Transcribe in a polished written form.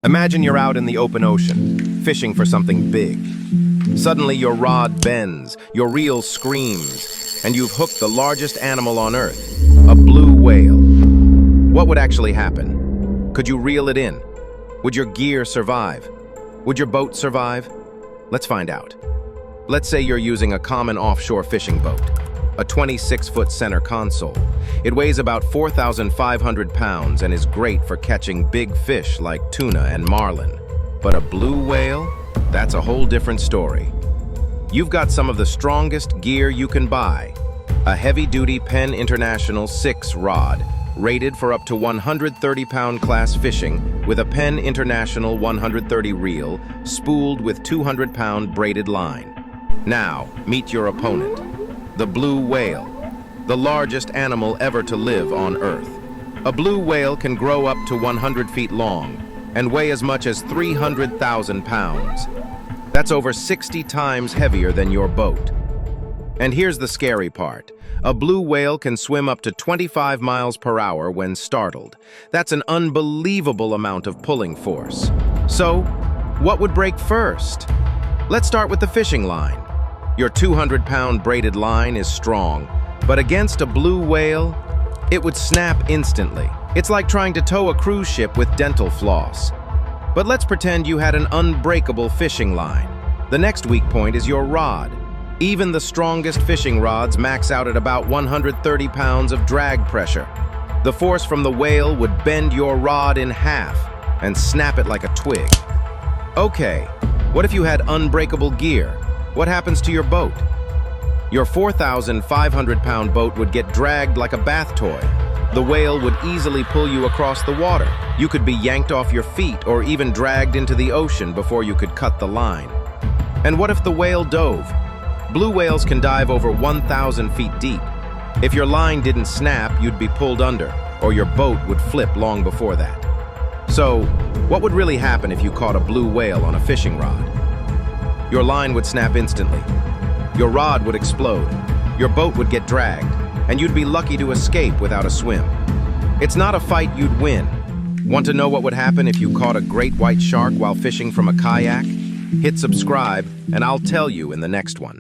Imagine you're out in the open ocean, fishing for something big. Suddenly your rod bends, your reel screams, and you've hooked the largest animal on Earth, a blue whale. What would actually happen? Could you reel it in? Would your gear survive? Would your boat survive? Let's find out. Let's say you're using a common offshore fishing boat, a 26-foot center console. It weighs about 4,500 pounds and is great for catching big fish like tuna and marlin. But a blue whale? That's a whole different story. You've got some of the strongest gear you can buy. A heavy-duty Penn International 6 rod, rated for up to 130-pound class fishing, with a Penn International 130 reel, spooled with 200-pound braided line. Now, meet your opponent. The blue whale, the largest animal ever to live on Earth. A blue whale can grow up to 100 feet long and weigh as much as 300,000 pounds. That's over 60 times heavier than your boat. And here's the scary part. A blue whale can swim up to 25 miles per hour when startled. That's an unbelievable amount of pulling force. So, what would break first? Let's start with the fishing line. Your 200-pound braided line is strong, but against a blue whale, it would snap instantly. It's like trying to tow a cruise ship with dental floss. But let's pretend you had an unbreakable fishing line. The next weak point is your rod. Even the strongest fishing rods max out at about 130 pounds of drag pressure. The force from the whale would bend your rod in half and snap it like a twig. Okay, what if you had unbreakable gear? What happens to your boat? Your 4,500-pound boat would get dragged like a bath toy. The whale would easily pull you across the water. You could be yanked off your feet or even dragged into the ocean before you could cut the line. And what if the whale dove? Blue whales can dive over 1,000 feet deep. If your line didn't snap, you'd be pulled under, or your boat would flip long before that. So, what would really happen if you caught a blue whale on a fishing rod? Your line would snap instantly. Your rod would explode. Your boat would get dragged, and you'd be lucky to escape without a swim. It's not a fight you'd win. Want to know what would happen if you caught a great white shark while fishing from a kayak? Hit subscribe, and I'll tell you in the next one.